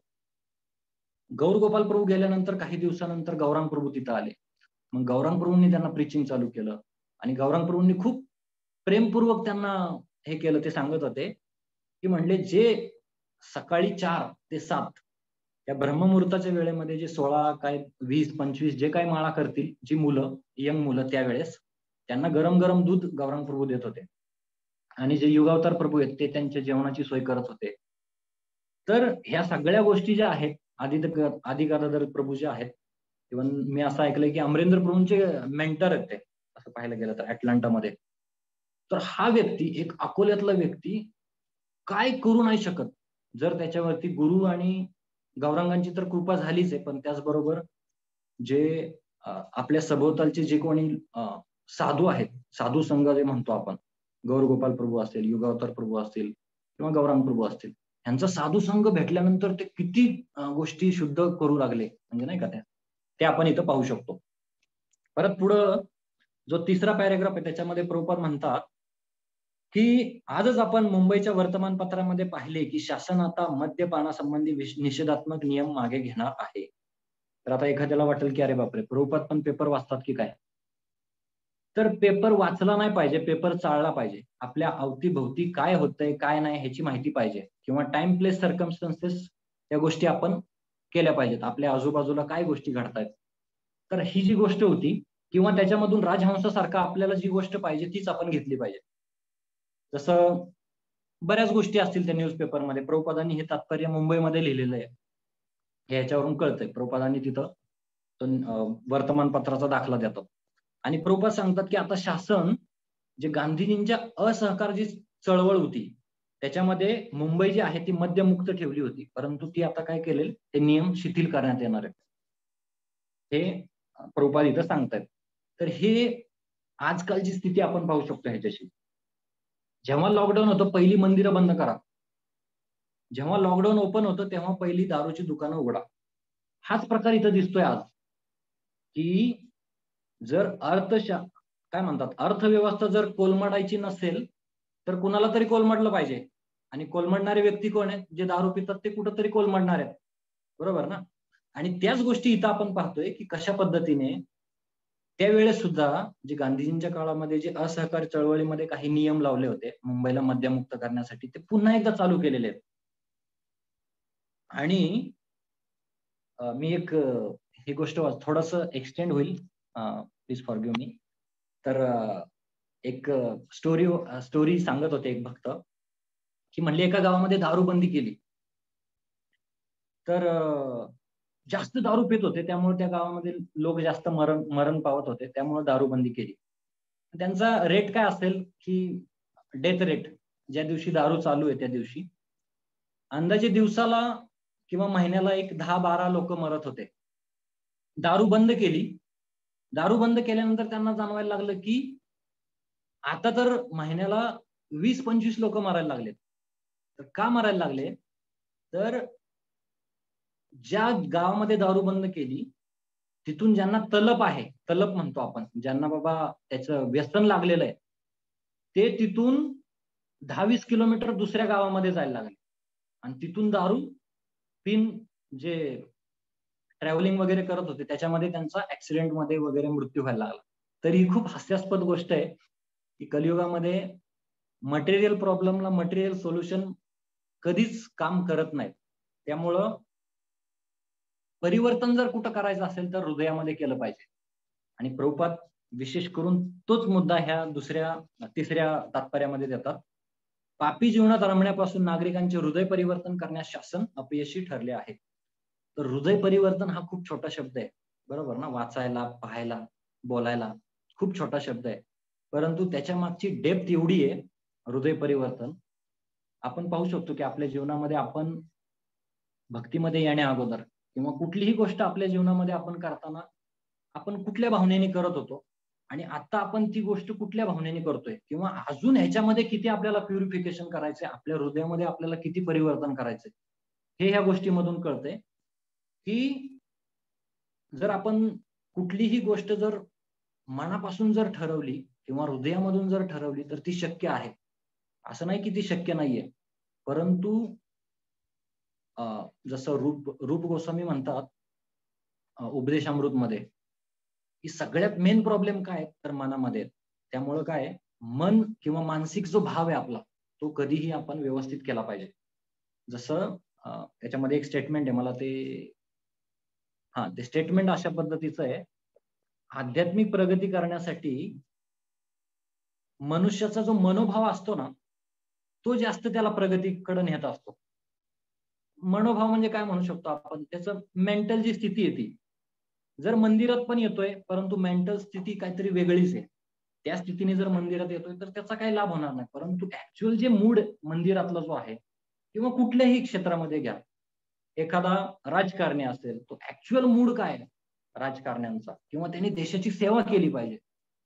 गौरगोपाल प्रभू गेल्यानंतर काही दिवसानंतर गौरांग प्रभू तिथं आले. मग गौरांग प्रभूंनी त्यांना प्रीचिंग चालू केलं. आणि गौरांग प्रभूंनी खूप प्रेमपूर्वक त्यांना हे केलं. ते सांगत होते, की म्हणले जे सकाळी 4 ते 7 या ब्रह्ममुहूर्ताच्या वेळेमध्ये जे 16 काय 20-25 जे काही माळा करतील जी मुलं, यंग मुलं त्यावेळेस, त्यांना गरम-गरम दूध गौरांग प्रभू देत होते. आणि जे युगावतार प्रभू आहेत ते त्यांच्या जेवणाची सोय करत होते. तर ह्या सगळ्या गोष्टी ज्या आहेत, आदी गदाधर प्रभू जे आहेत, इव्हन मी असं ऐकलंय की अमरेंद्र प्रभूंचे मेंटर आहेत ते, असं पाहायला गेलं तर अटलांटामध्ये. तर हा व्यक्ती, एक अकोल्यातला व्यक्ती काय करू नाही शकत, जर त्याच्यावरती गुरु आणि गौरांगांची तर कृपा झालीच आहे, पण त्याचबरोबर जे आपल्या सभोवतालचे जे कोणी साधू आहेत, साधू संघ जे म्हणतो आपण, गौरगोपाल प्रभू असतील, युगावतार प्रभू असतील किंवा गौरांग प्रभू असतील, ह्यांचा साधू संघ भेटल्यानंतर ते किती गोष्टी शुद्ध करू लागले, म्हणजे नाही का ते आपण इथं पाहू शकतो. परत पुढं जो तिसरा पॅराग्राफ आहे त्याच्यामध्ये प्रभुपाद म्हणतात, की आजच आपण मुंबईच्या वर्तमानपत्रामध्ये पाहिले, की शासन आता मद्यपानासंबंधी निषेधात्मक नियम मागे घेणार आहे. तर आता एखाद्याला वाटेल, की अरे बापरे, प्रभुपाद पण पेपर वाचतात की काय? तर पेपर वाचला नाही पाहिजे, पेपर चाळला पाहिजे. आपल्या अवतीभोवती काय होतंय, काय नाही ह्याची माहिती पाहिजे. किंवा टाइम, प्लेस, सर्कमस्टन्सेस या गोष्टी आपण केल्या पाहिजेत. आपल्या आजूबाजूला काय गोष्टी घडतायत. तर ही जी गोष्ट होती किंवा त्याच्यामधून राजहंसासारखं आपल्याला जी गोष्ट पाहिजे तीच आपण घेतली पाहिजे. जसं बऱ्याच गोष्टी असतील त्या न्यूजपेपरमध्ये. प्रभुपादांनी हे तात्पर्य मुंबईमध्ये लिहिलेलं आहे. हे ह्याच्यावरून कळतंय. प्रभुपादांनी तिथं वर्तमानपत्राचा दाखला देतात. आणि प्रभुपाद सांगतात, की आता शासन जे गांधीजींच्या असहकार जी चळवळ होती, त्याच्यामध्ये मुंबई जी आहे ती मद्यमुक्त ठेवली होती. परंतु ती आता काय केलेल, ते नियम शिथिल करण्यात येणार आहेत. हे प्रभुपाद इथं सांगतायत. तर हे आजकालची स्थिती आपण पाहू शकतो ह्याच्याशी. जेव्हा लॉकडाऊन होतं, पहिली मंदिरं बंद करा. जेव्हा लॉकडाऊन ओपन होतं, तेव्हा पहिली दारूची दुकानं उघडा. हाच प्रकार इथं दिसतोय आज, की जर काय म्हणतात, अर्थव्यवस्था जर कोलमडायची नसेल, तर कुणाला तरी कोलमडलं पाहिजे. आणि कोलमडणारे व्यक्ती कोण आहेत? जे दारू पितात ते कुठंतरी कोलमडणार आहेत. बरोबर ना? आणि त्याच गोष्टी इथं आपण पाहतोय, की कशा पद्धतीने त्यावेळेस सुद्धा जे गांधीजींच्या काळामध्ये जे असहकार चळवळीमध्ये काही नियम लावले होते, मुंबईला मद्यमुक्त करण्यासाठी, ते पुन्हा एकदा चालू केलेले आहेत. आणि मी एक ही गोष्ट थोडंसं एक्सटेंड होईल, प्लीज फॉरगिव्ह मी. तर एक स्टोरी सांगत होते एक भक्त, की म्हणले एका गावामध्ये दारूबंदी केली. तर जास्त दारू पित होते, त्यामुळे त्या गावामध्ये लोक जास्त मरण पावत होते, त्यामुळे दारूबंदी केली. त्यांचा रेट काय असेल, की डेथ रेट ज्या दिवशी दारू चालू आहे त्या दिवशी अंदाजे दिवसाला किंवा महिन्याला एक 10-12 लोक मरत होते. दारू बंद केली. दारू बंद केल्यानंतर त्यांना जाणवायला लागलं, की आता तर महिन्याला 20-25 लोक मरायला लागलेत. तर का मरायला लागले? तर ज्या गावामध्ये दारू बंद केली, तिथून ज्यांना तलप आहे, तलप म्हणतो आपण, ज्यांना बाबा त्याचं व्यसन लागलेलं आहे, ते तिथून 10-20 किलोमीटर दुसऱ्या गावामध्ये जायला लागले आणि तिथून दारू पिऊन जे ट्रॅव्हलिंग वगैरे करत होते, त्याच्यामध्ये त्यांचा ॲक्सिडेंटमध्ये वगैरे मृत्यू व्हायला लागला. तर ही खूप हास्यास्पद गोष्ट आहे, की कलियुगामध्ये मटेरियल प्रॉब्लेमला मटेरियल सोल्युशन कधीच काम करत नाहीत. त्यामुळं परिवर्तन जर कुठं करायचं असेल तर हृदयामध्ये केलं पाहिजे. आणि प्रभुपाद विशेष करून तोच मुद्दा ह्या तिसऱ्या तात्पर्यामध्ये देतात. पापी जीवनात रमण्यापासून नागरिकांचे हृदय परिवर्तन करण्यास शासन अपयशी ठरले आहे. तर हृदय परिवर्तन हा खूप छोटा शब्द आहे. बरोबर ना? वाचायला, पाहायला, बोलायला खूप छोटा शब्द आहे. परंतु त्याच्या मागची डेप्थ एवढी आहे, हृदय परिवर्तन. आपण पाहू शकतो की आपल्या जीवनामध्ये आपण भक्तीमध्ये येण्या अगोदर किंवा कुठलीही गोष्ट आपल्या जीवनामध्ये आपण करताना आपण कुठल्या भावनेने करत होतो आणि आता आपण ती गोष्ट कुठल्या भावनेने करतोय किंवा अजून ह्याच्यामध्ये किती आपल्याला प्युरिफिकेशन करायचंय, आपल्या हृदयामध्ये आपल्याला किती परिवर्तन करायचंय, हे ह्या गोष्टीमधून कळतंय, की जर आपण कुठलीही गोष्ट जर मनापासून जर ठरवली किंवा हृदयामधून जर ठरवली तर ती शक्य आहे. असं नाही की ती शक्य नाहीये. परंतु जसं रूप गोस्वामी म्हणतात उपदेशामृतमध्ये, की सगळ्यात मेन प्रॉब्लेम काय आहे? तर मनामध्ये आहे. त्यामुळं काय आहे, मन किंवा मानसिक जो भाव आहे आपला, तो कधीही आपण व्यवस्थित केला पाहिजे. जसं त्याच्यामध्ये एक स्टेटमेंट आहे मला ते ते स्टेटमेंट अशा पद्धतीचं आहे, आध्यात्मिक प्रगती करण्यासाठी मनुष्याचा जो मनोभाव असतो ना, तो जास्त त्याला प्रगतीकडे नेत असतो. मनोभाव म्हणजे काय म्हणू शकतो आपण? त्याचं मेंटल जी स्थिती आहे ती. जर मंदिरात पण येतोय, परंतु मेंटल स्थिती काहीतरी वेगळीच आहे. त्या स्थितीने जर मंदिरात येतोय, तर त्याचा काही लाभ होणार नाही. परंतु ॲक्चुअल जे मूड मंदिरातला जो आहे किंवा कुठल्याही क्षेत्रामध्ये घ्या. एखादा राजकारणी असेल, तो ॲक्चुअल मूड काय आहे राजकारण्यांचा किंवा त्यांनी देशाची सेवा केली पाहिजे.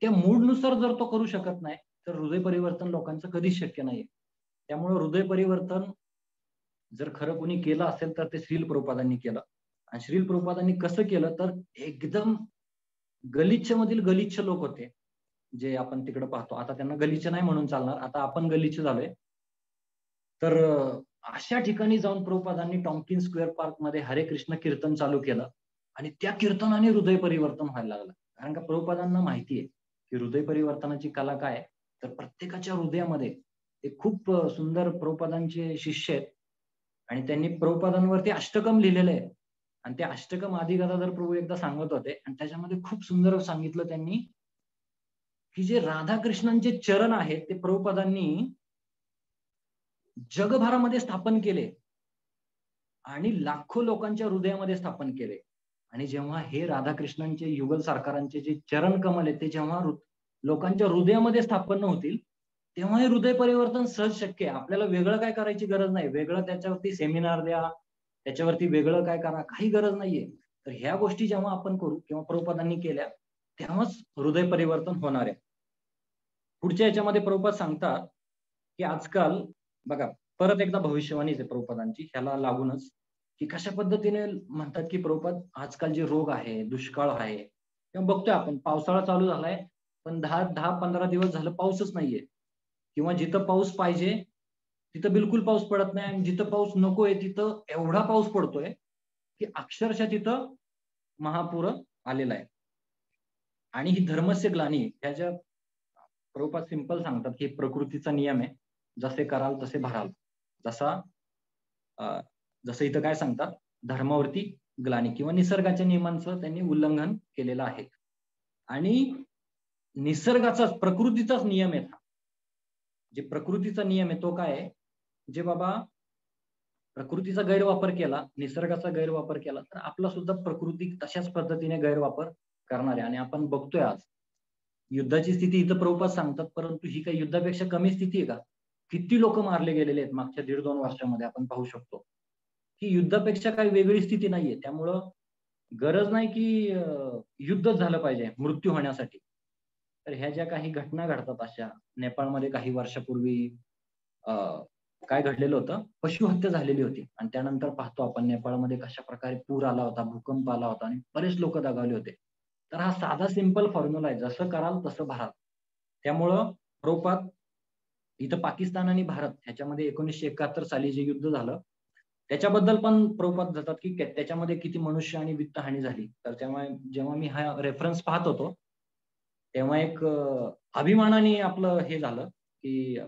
त्या मूडनुसार जर तो करू शकत नाही, तर हृदय परिवर्तन लोकांचं कधीच शक्य नाहीये. त्यामुळे हृदय परिवर्तन जर खरं कोणी केलं असेल, तर ते श्रील प्रभुपादांनी केलं. आणि श्रील प्रभुपादांनी कसं केलं, तर एकदम गलिच्छ मधील गलिच्छ लोक होते. जे आपण तिकडे पाहतो. आता त्यांना गलिच्छ नाही म्हणून चालणार. आता आपण गलिच्छ झालोय. तर अशा ठिकाणी जाऊन प्रभुपादांनी टॉम्किन स्क्वेअर पार्कमध्ये हरे कृष्ण कीर्तन चालू केलं आणि त्या कीर्तनाने हृदय परिवर्तन व्हायला लागलं. कारण का प्रभुपादांना माहिती आहे, की हृदय परिवर्तनाची कला काय आहे? तर प्रत्येकाच्या हृदयामध्ये ते खूप सुंदर प्रभुपादांचे शिष्य आहेत आणि त्यांनी प्रभुपादांवरती अष्टकम लिहिलेलं आहे. आणि ते अष्टकम आदी गदाधर प्रभू एकदा सांगत होते आणि त्याच्यामध्ये खूप सुंदर सांगितलं त्यांनी, की जे राधाकृष्णांचे चरण आहेत ते प्रभुपादांनी जगभरामध्ये स्थापन केले आणि लाखो लोकांच्या हृदयामध्ये स्थापन केले. आणि जेव्हा हे राधाकृष्णांचे युगल सरकारांचे जे चरण कमल आहेत ते जेव्हा लोकांच्या हृदयामध्ये स्थापन होतील, तेव्हा हे हृदय परिवर्तन सहज शक्य आहे. आपल्याला वेगळं काय करायची गरज नाही. वेगळं त्याच्यावरती सेमिनार द्या, त्याच्यावरती वेगळं काय करा, काही गरज नाहीये. तर ह्या गोष्टी जेव्हा आपण करू किंवा प्रभुपादांनी केल्या, तेव्हाच हृदय परिवर्तन होणार आहे. पुढच्या याच्यामध्ये प्रभुपाद सांगतात, की आजकाल बघा परत एकदा भविष्यवाणीच आहे प्रभुपादांची ह्याला लागूनच, की कशा पद्धतीने म्हणतात, की प्रभुपाद आजकाल जे रोग आहे, दुष्काळ आहे किंवा बघतोय आपण पावसाळा चालू झालाय, पण 10-15 दिवस झालं पाऊसच नाहीये किंवा जिथं पाऊस पाहिजे तिथं बिलकुल पाऊस पडत नाही आणि जिथं पाऊस नकोय तिथं एवढा पाऊस पडतोय, की अक्षरशः तिथं महापूर आलेला आहे. आणि ही धर्मस्य ग्लानी ह्या प्रभुपाद सिंपल सांगतात, की प्रकृतीचा नियम आहे. जसे कराल तसे भराल. जसा अ, जसं इथं काय सांगतात, धर्मावरती ग्लानी किंवा निसर्गाच्या नियमांचं त्यांनी उल्लंघन केलेलं आहे. आणि निसर्गाचाच, प्रकृतीचाच नियम आहे. जे प्रकृतीचा नियम आहे तो काय आहे, जे बाबा प्रकृतीचा गैरवापर केला, निसर्गाचा गैरवापर केला, तर आपला सुद्धा प्रकृती तशाच पद्धतीने गैरवापर करणार आहे. आणि आपण बघतोय आज युद्धाची स्थिती इथं प्रभुपाद सांगतात, परंतु ही काही युद्धापेक्षा कमी स्थिती आहे का? किती लोक मारले गेलेले आहेत मागच्या 1.5-2 वर्षामध्ये आपण पाहू शकतो. की युद्धापेक्षा काही वेगळी स्थिती नाहीये. त्यामुळं गरज नाही की युद्धच झालं पाहिजे मृत्यू होण्यासाठी. तर ह्या ज्या काही घटना घडतात अशा, नेपाळमध्ये काही वर्षापूर्वी अ, काय घडलेलं होतं, पशुहत्या झालेली होती आणि त्यानंतर पाहतो आपण नेपाळमध्ये कशाप्रकारे पूर आला होता, भूकंप आला होता आणि बरेच लोक दगावले होते. तर हा साधा सिंपल फॉर्म्युला आहे, जसं कराल तसं भराल. त्यामुळं प्रभुपाद इथं पाकिस्तान आणि भारत ह्याच्यामध्ये 1971 साली जे युद्ध झालं, त्याच्याबद्दल पण प्रभुपाद जातात, की त्याच्यामध्ये किती मनुष्य आणि वित्तहानी झाली. तर तेव्हा जेव्हा मी हा रेफरन्स पाहत होतो, तेव्हा एक अभिमानाने आपलं हे झालं, की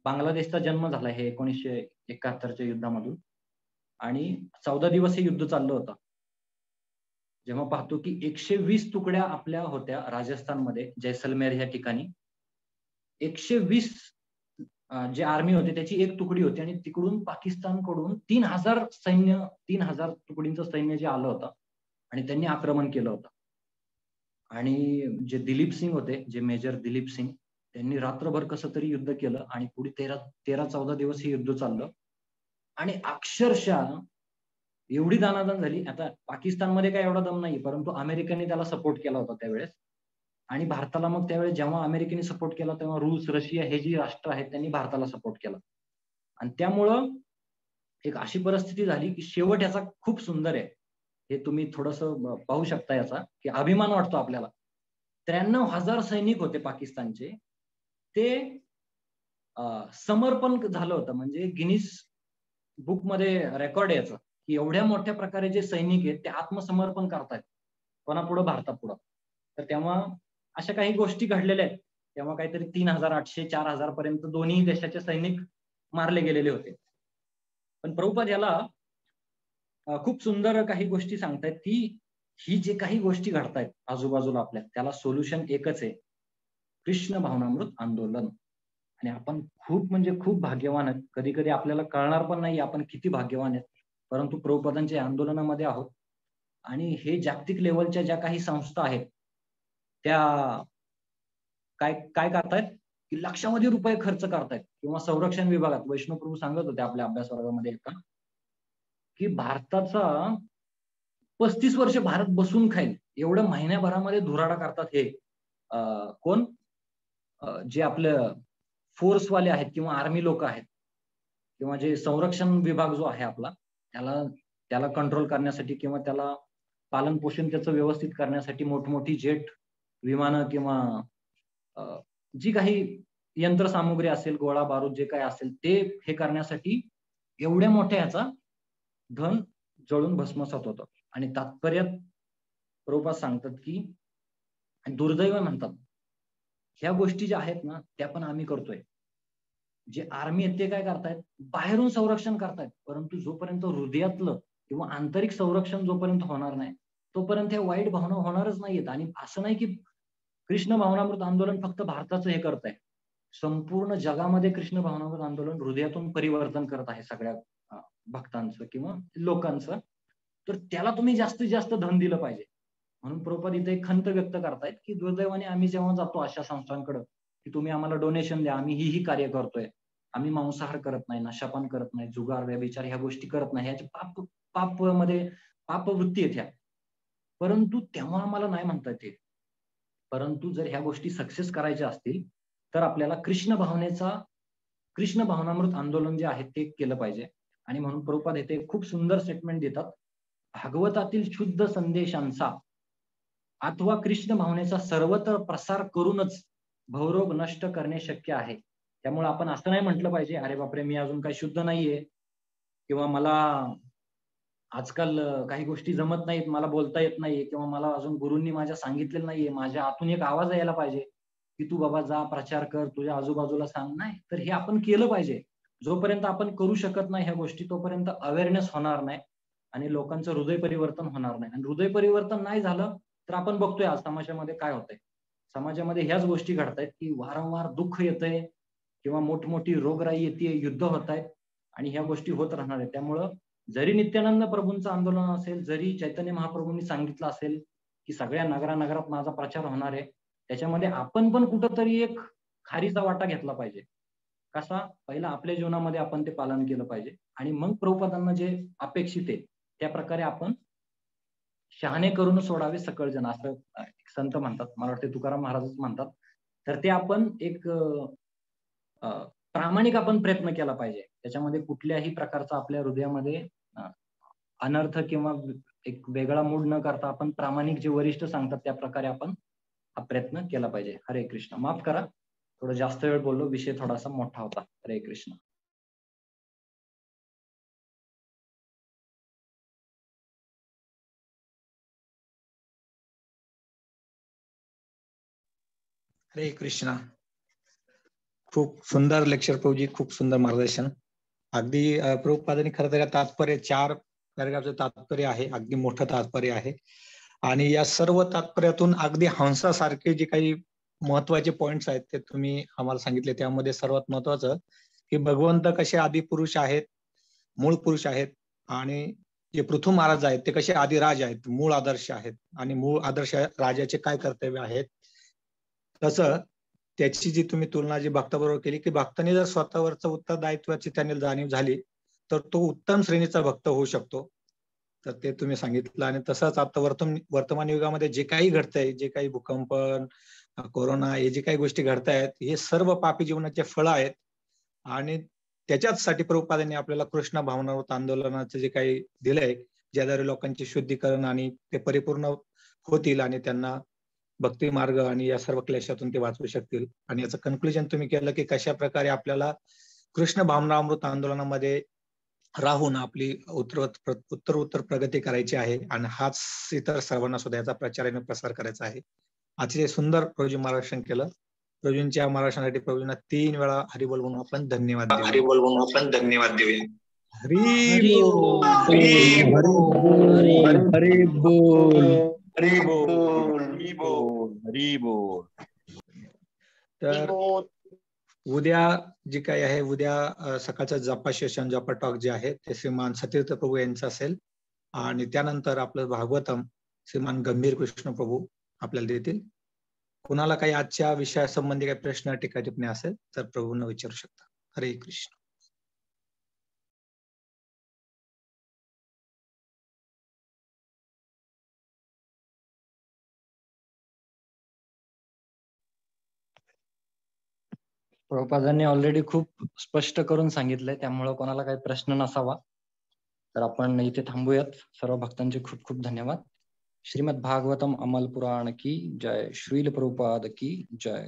बांगलादेशचा जन्म झाला हे 1971च्या युद्धामधून आणि 14 दिवस हे युद्ध चाललं होतं. जेव्हा पाहतो, की 120 तुकड्या आपल्या होत्या राजस्थानमध्ये, जैसलमेर या ठिकाणी. 120 जे आर्मी होते त्याची एक तुकडी होती आणि तिकडून पाकिस्तानकडून 3,000 तुकडींचं सैन्य जे आलं होतं आणि त्यांनी आक्रमण केलं होतं. आणि जे दिलीप सिंग होते, जे मेजर दिलीप सिंग, त्यांनी रात्रभर कसं तरी युद्ध केलं आणि पुढे 13-14 दिवस हे युद्ध चाललं आणि अक्षरशः एवढी दाणादाण झाली. आता पाकिस्तानमध्ये काही एवढा दम नाही, परंतु अमेरिकेने त्याला सपोर्ट केला होता त्यावेळेस. आणि भारताला मग त्यावेळेस जेव्हा अमेरिकेने सपोर्ट केला, तेव्हा रूस, रशिया हे जी राष्ट्र आहेत त्यांनी भारताला सपोर्ट केला. आणि त्यामुळं एक अशी परिस्थिती झाली, की शेवट याचा खूप सुंदर आहे. हे तुम्ही थोडंसं पाहू शकता याचा, की अभिमान वाटतो आपल्याला. 93,000 सैनिक होते पाकिस्तानचे. ते समर्पण झालं होतं. म्हणजे गिनीज बुकमध्ये रेकॉर्ड आहे याचं, की एवढ्या मोठ्या प्रकारे जे सैनिक आहेत ते आत्मसमर्पण करतायत. कोणापुढं? भारतापुढं. तर तेव्हा अशा काही गोष्टी घडलेल्या आहेत. तेव्हा काहीतरी 3,800-4,000 पर्यंत दोन्ही देशाचे सैनिक मारले गेलेले होते. पण प्रभुपाद याला खूप सुंदर काही गोष्टी सांगतायत, की ही जे काही गोष्टी घडतायत आजूबाजूला आपल्या, त्याला सोल्युशन एकच आहे. कृष्ण भावनामृत आंदोलन. आणि आपण खूप म्हणजे खूप भाग्यवान आहेत. कधी-कधी आपल्याला कळणार पण नाही आपण किती भाग्यवान आहेत. परंतु प्रभुपादांच्या आंदोलनामध्ये आहोत आणि हे जागतिक लेव्हलच्या ज्या काही संस्था आहेत, त्या काय काय करतायत, की लक्षावधी रुपये खर्च करतायत किंवा संरक्षण विभागात वैष्णव प्रभू सांगत होते आपल्या अभ्यास वर्गामध्ये एका, की भारताचा 35 वर्ष भारत बसून खाईल, एवढं महिन्याभरामध्ये धुराडा करतात हे कोण? जे आपलं फोर्सवाले आहेत किंवा आर्मी लोक आहेत किंवा जे संरक्षण विभाग जो आहे आपला, त्याला त्याला कंट्रोल करण्यासाठी किंवा त्याला पालन-पोषण त्याचं व्यवस्थित करण्यासाठी मोठी-मोठी जेट विमानं किंवा अ, जी काही यंत्रसामुग्री असेल, गोळा बारूद जे काही असेल, ते हे करण्यासाठी एवढ्या मोठ्या ह्याचा धन जळून भस्मसात होतं. आणि तात्पर्यात प्रभुपाद सांगतात, की दुर्दैव म्हणतात, ह्या गोष्टी ज्या आहेत ना, त्या पण आम्ही करतोय. जे आर्मी आहेत ते काय करतायत, बाहेरून संरक्षण करतायत. परंतु जोपर्यंत हृदयातलं किंवा आंतरिक संरक्षण जोपर्यंत होणार नाही, तोपर्यंत ह्या वाईट भावना होणारच नाहीयेत. आणि असं नाही, की कृष्ण भावनामृत आंदोलन फक्त भारताचं हे करतंय. संपूर्ण जगामध्ये कृष्ण भावनामृत आंदोलन हृदयातून परिवर्तन करत आहे सगळ्या भक्तांचं किंवा लोकांचं. तर त्याला तुम्ही जास्तीत जास्त धन दिलं पाहिजे. म्हणून प्रभुपाद इथे एक खंत व्यक्त करतायत, की दुर्दैवाने आम्ही जेव्हा जातो अशा संस्थांकडं, की तुम्ही आम्हाला डोनेशन द्या, आम्ही ही कार्य करतोय. आम्ही मांसाहार करत नाही, नशापान करत नाही, जुगार, व्यभिचार ह्या गोष्टी करत नाही. ह्याच्या पापमध्ये पापवृत्ती आहेत ह्या. परंतु तेव्हा आम्हाला नाही म्हणता येते. परंतु जर ह्या गोष्टी सक्सेस करायच्या असतील, तर आपल्याला कृष्ण भावनामृत आंदोलन जे आहे ते केलं पाहिजे. आणि म्हणून प्रभुपाद येथे खूप सुंदर स्टेटमेंट देतात. भागवतातील शुद्ध संदेशांचा अथवा कृष्ण भावनेचा सर्वत्र प्रसार करूनच भवरोग नष्ट करणे शक्य आहे. त्यामुळे आपण असं नाही म्हटलं पाहिजे, "अरे बापरे! मी अजून काही शुद्ध नाहीये" किंवा "मला आजकाल काही गोष्टी जमत नाहीत, मला बोलता येत नाहीये किंवा मला अजून गुरूंनी माझ्या सांगितलेलं नाहीये. माझ्या आतून एक आवाज यायला पाहिजे, की तू बाबा जा प्रचार कर, तुझ्या आजूबाजूला सांग." नाही, तर हे आपण केलं पाहिजे. जोपर्यंत आपण करू शकत नाही ह्या गोष्टी, तोपर्यंत अवेअरनेस होणार नाही आणि लोकांचं हृदय परिवर्तन होणार नाही. आणि हृदय परिवर्तन नाही झालं, तर आपण बघतोय आज तमाशामध्ये काय होतंय. समाजामध्ये ह्याच गोष्टी घडतायत की वारंवार दुःख येतंय किंवा मोठमोठी रोगराई येते, युद्ध होत आहेत आणि ह्या गोष्टी होत राहणार आहेत. त्यामुळं जरी नित्यानंद प्रभूंचं आंदोलन असेल, जरी चैतन्य महाप्रभूंनी सांगितलं असेल की सगळ्या नगरानगरात माझा प्रचार होणार आहे, त्याच्यामध्ये आपण पण कुठंतरी एक खारीचा वाटा घेतला पाहिजे. कसा? पहिला आपल्या जीवनामध्ये आपण ते पालन केलं पाहिजे आणि मग प्रभुपादांना जे अपेक्षित आहे त्या प्रकारे आपण शहाणे करून सोडावे सकळ जन, असं एक संत म्हणतात. मला वाटतं तुकाराम महाराजच म्हणतात. तर ते आपण एक प्रामाणिक आपण प्रयत्न केला पाहिजे. त्याच्यामध्ये कुठल्याही प्रकारचा आपल्या हृदयामध्ये अनर्थ किंवा एक वेगळा मूड न करता आपण प्रामाणिक जे वरिष्ठ सांगतात त्या प्रकारे आपण हा प्रयत्न केला पाहिजे. हरे कृष्ण. माफ करा, थोडं जास्त वेळ बोललो, विषय थोडासा मोठा होता. हरे कृष्ण. हरे कृष्णा. खूप सुंदर लेक्चर प्रभूजी, खूप सुंदर मार्गदर्शन. अगदी प्रभुपादांनी खरं तर तात्पर्य 4 पॅराग्राफचं तात्पर्य आहे, अगदी मोठं तात्पर्य आहे आणि या सर्व तात्पर्यातून अगदी हंसासारखे जे काही महत्वाचे पॉइंट्स आहेत ते तुम्ही आम्हाला सांगितले. त्यामध्ये सर्वात महत्वाचं की भगवंत कसे आदिपुरुष आहेत, मूळ पुरुष आहेत आणि जे पृथू महाराज आहेत ते कसे आदिराज आहेत, मूळ आदर्श आहेत आणि मूळ आदर्श राजाचे काय कर्तव्य आहेत. तसं त्याची जी तुम्ही तुलना जी भक्ताबरोबर केली की भक्ताने जर स्वतःवरचं उत्तरदायित्वाची त्याने जाणीव झाली तर तो उत्तम श्रेणीचा भक्त होऊ शकतो. तर ते तुम्ही सांगितलं आणि तसंच आता वर्तमान युगामध्ये जे काही घडतंय, जे काही भूकंप, कोरोना, हे जे काही गोष्टी घडतायत हे सर्व पापी जीवनाचे फळ आहेत आणि त्याच्याचसाठी प्रभुपादांनी आपल्याला कृष्ण भावनामृत आंदोलनाचं जे काही दिलंय, ज्याद्वारे लोकांचे शुद्धीकरण आणि ते परिपूर्ण होतील आणि त्यांना भक्ती मार्ग आणि या सर्व क्लेशातून ते वाचवू शकतील. आणि याचं कन्क्लुजन तुम्ही केलं की कशा प्रकारे आपल्याला कृष्ण भावनामृत आंदोलनामध्ये राहून आपली उत्तर प्रगती करायची आहे आणि हाच इतर सर्वांना सुद्धा याचा प्रचार आणि प्रसार करायचा आहे. अतिशय सुंदर प्रभूजी मार्गदर्शन केलं. प्रभूजींच्या मार्गदर्शनासाठी प्रभूजींना 3 वेळा हरिबोल म्हणून आपण धन्यवाद देऊया. हरिबोल म्हणून आपण धन्यवाद देऊया. हरी बोल. हरी बोल. हरी बोल. हरी बोल. हरी बोल. तर उद्या जे काही आहे, उद्या सकाळचं जपा सेशन, जपा टॉक जे आहे ते श्रीमान सतीर्थ प्रभू यांचं असेल आणि त्यानंतर आपलं भागवतम श्रीमान गंभीर कृष्ण प्रभू आपल्याला देतील. कुणाला काही आजच्या विषयासंबंधी काही प्रश्न, टीका टिप्पणी असेल तर प्रभूंना विचारू शकता. हरे कृष्ण. प्रभुपादांनी ऑलरेडी खूप स्पष्ट करून सांगितलंय, त्यामुळे कोणाला काही प्रश्न नसावा. तर आपण इथे थांबूयात. सर्व भक्तांचे खूप खूप धन्यवाद. श्रीमद भागवतम अमल पुराण की जय. श्रील प्रभुपाद की जय.